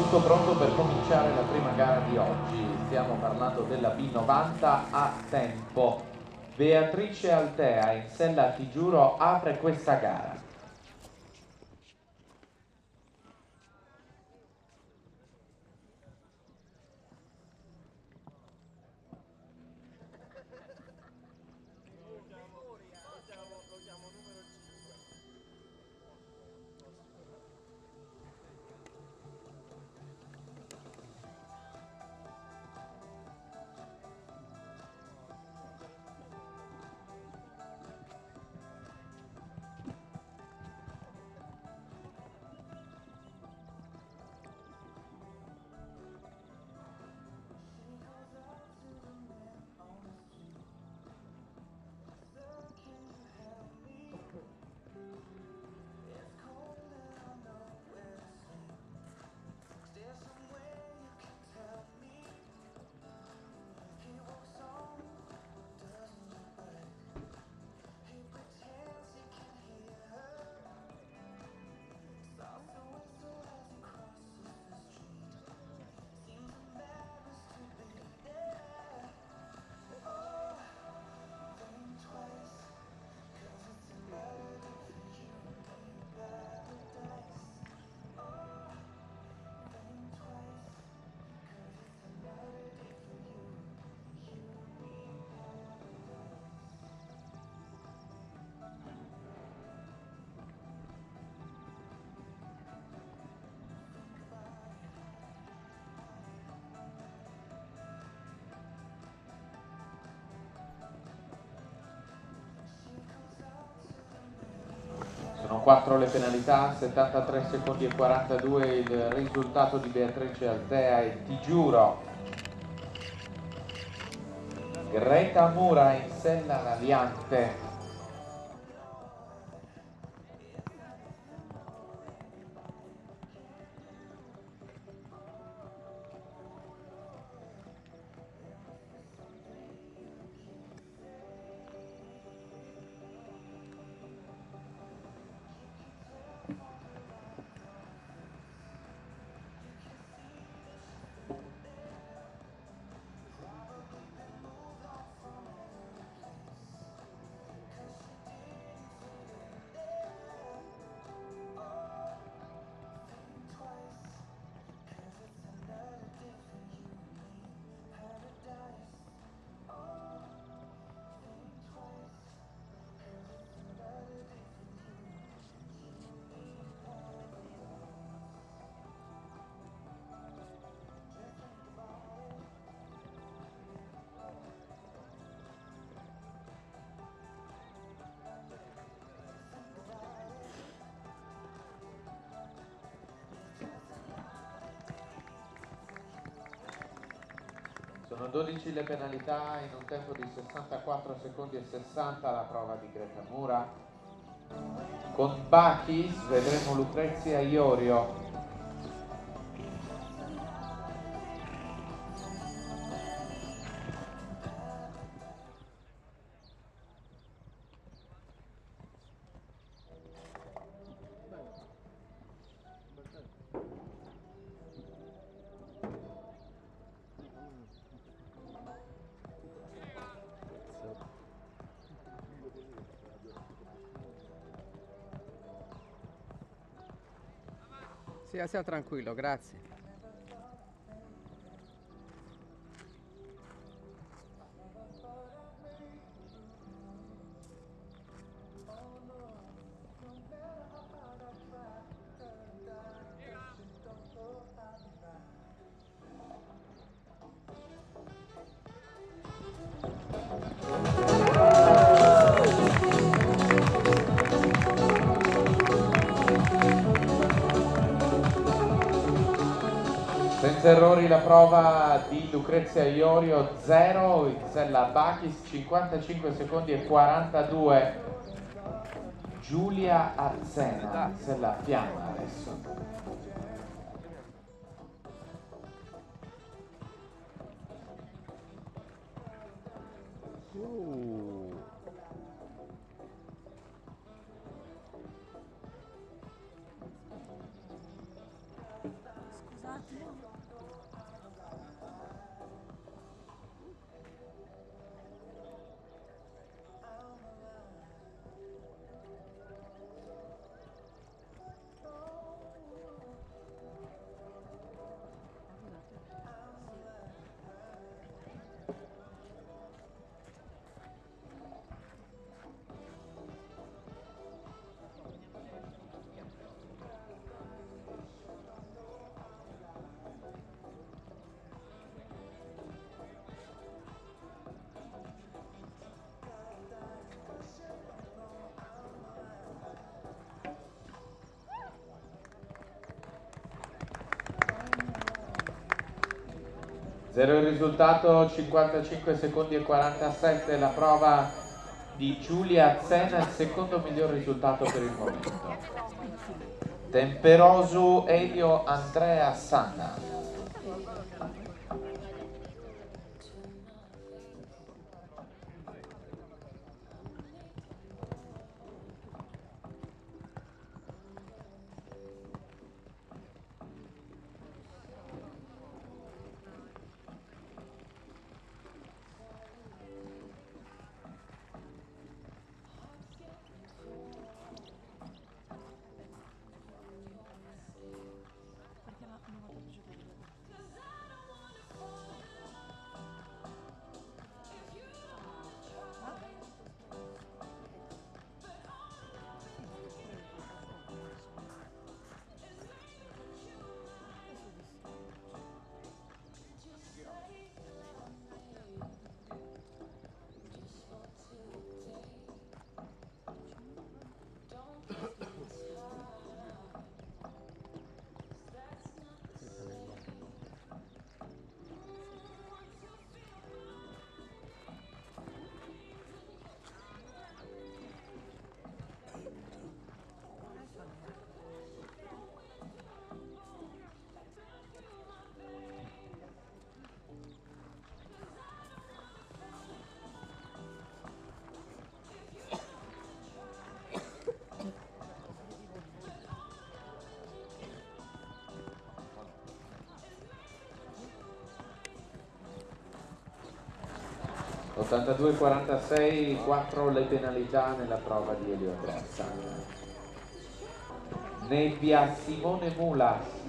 Tutto pronto per cominciare la prima gara di oggi. Stiamo parlando della B90 a tempo. Beatrice Altea in sella Ti Giuro apre questa gara. Sono 4 le penalità, 73 secondi e 42 il risultato di Beatrice Altea e Ti Giuro. Greta Mura in sella Radiante. Sono 12 le penalità in un tempo di 64 secondi e 60 la prova di Greta Mura. Con Bachis vedremo Lucrezia Iorio. Sì, sia tranquillo, grazie. Senza errori la prova di Lucrezia Iorio, 0 in sella Bachis, 55 secondi e 42. Giulia Arzena in sella Fiamma adesso. Scusate. 0 il risultato, 55 secondi e 47 la prova di Giulia Zena, il secondo miglior risultato per il momento. Temperosu Elio Andrea Sanna. (82-46), 4 le penalità nella prova di Elio Andrea Sanna. Nebbia Simone Mula.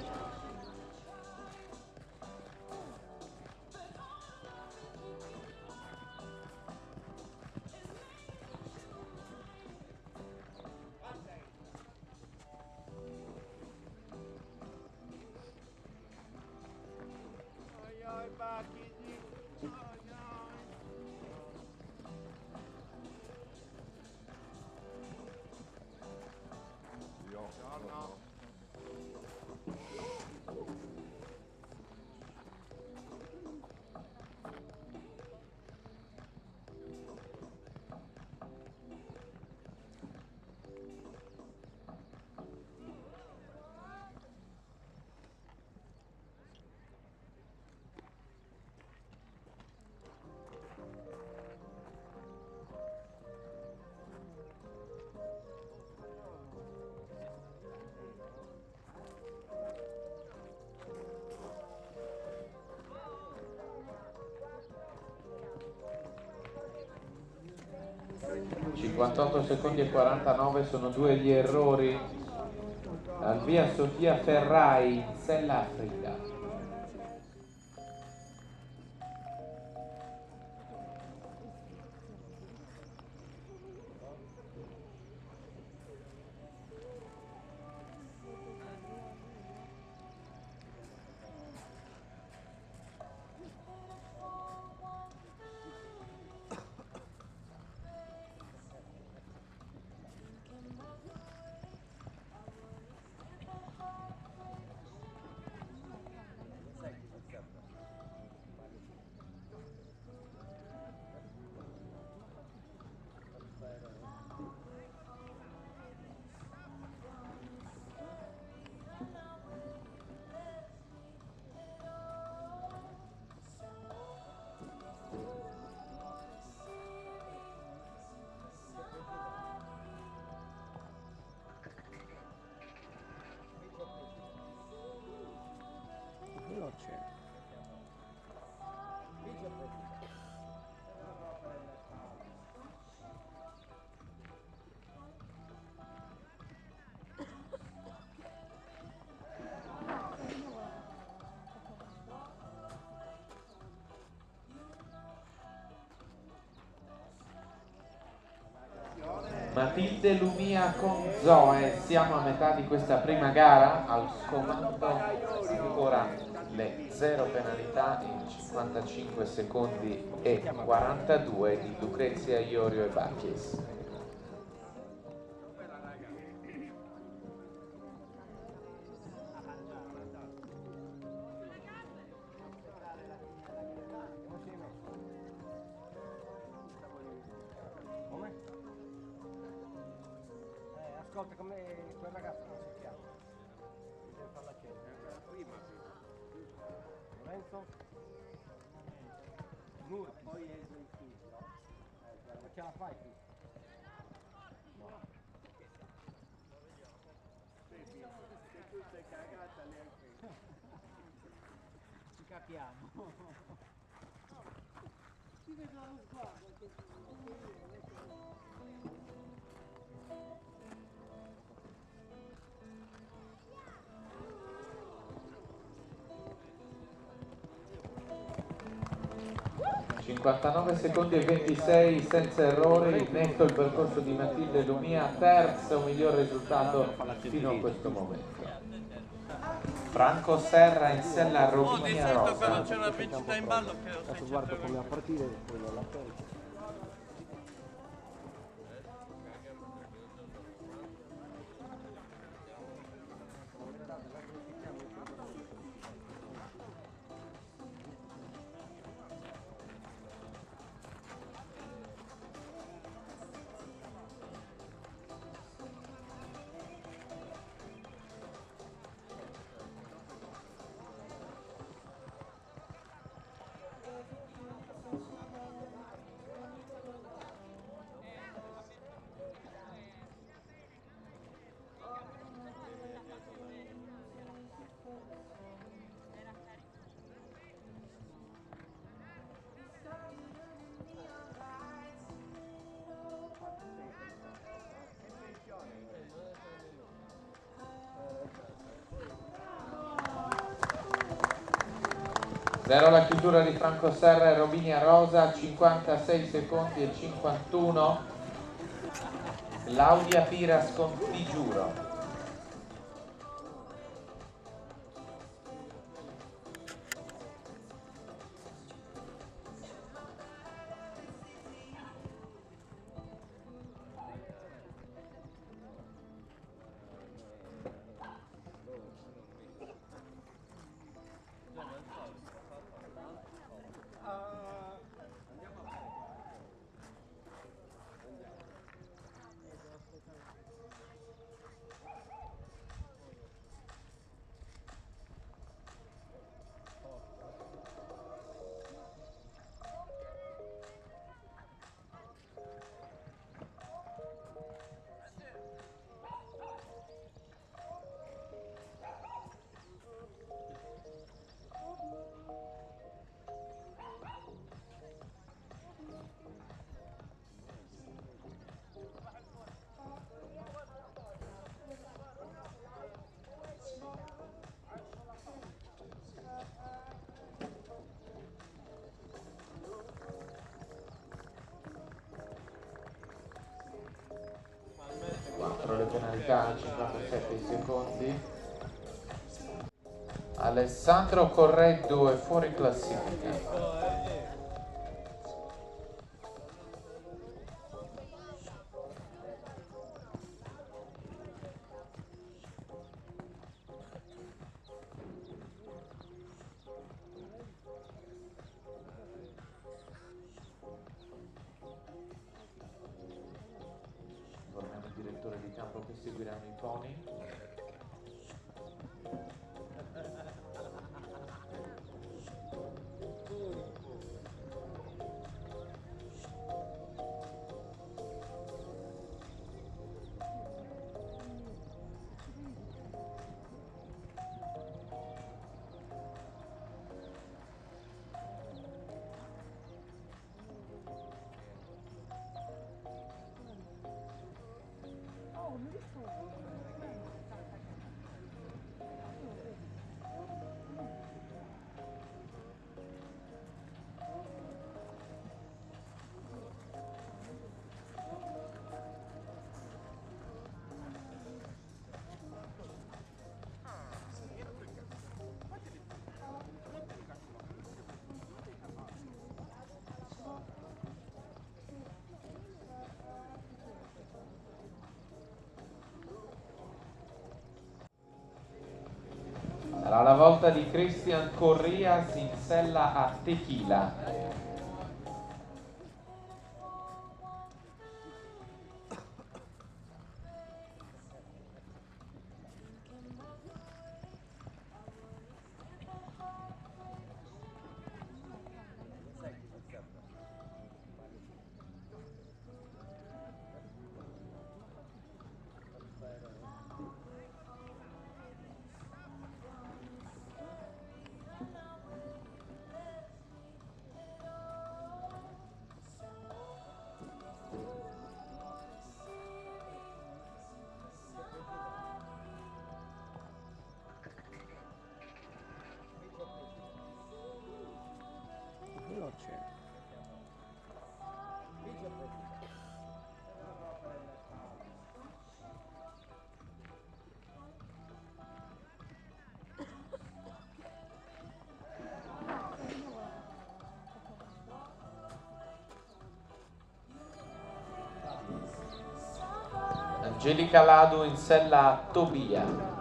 (58 secondi e 49) sono 2 gli errori al via Sofia Ferrai in Sella Africa. Matilde Lumia con Zoe, siamo a metà di questa prima gara, al comando ancora le 0 penalità in 55 secondi e 42 di Lucrezia, Iorio e Bacchis. ascolta, come quel ragazzo non si chiama? Deve farla accendere. Prima. Lorenzo? Nur, poi è il figlio. Ma ce la fai tu? No. Se tu sei cagata neanche. Ci capiamo. Ti vedo lo sguardo che sì. 59 secondi e 26 senza errore, netto il percorso di Matilde Lumia, terzo miglior risultato fino a questo momento. Franco Serra in sella Rovinia Rosa. Quando c'è una vincita in ballo che ho adesso guardo come a partire quello la pensa. Zero la chiusura di Franco Serra e Rovinia Rosa, 56 secondi e 51. Claudia Piras con Ti giuro. Le penalità, 57 secondi. Alessandro Correddo è fuori classifica. Informiamo il direttore di campo che seguiranno i pony. Sarà la volta di Cristian Corrias in sella a Tequila. Angelica Ladu in sella Tobia.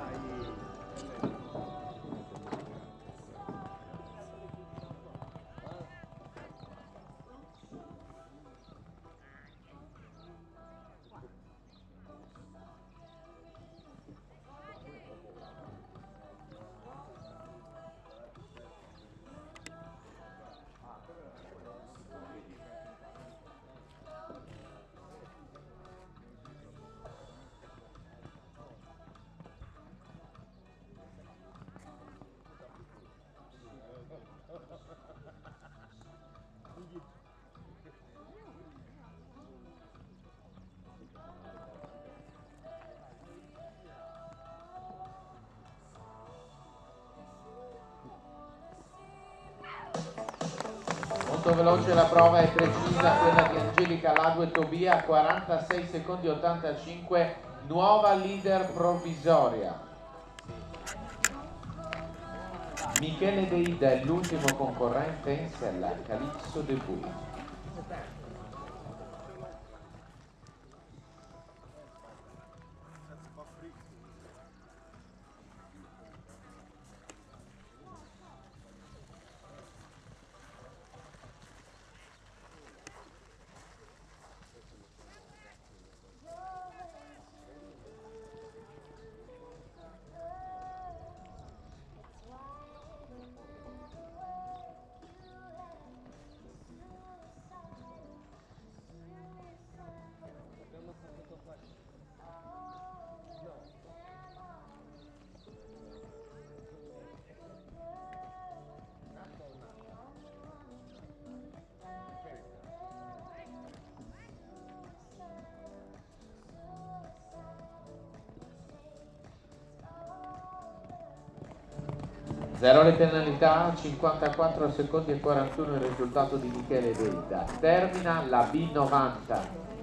Molto veloce la prova e precisa quella di Angelica Ladu e Tobia, 46 secondi 85, nuova leader provvisoria. Michele Deida è l'ultimo concorrente in sella Calypso Debut. Zero le penalità, 54 secondi e 41 il risultato di Michele Deida. Termina la B90.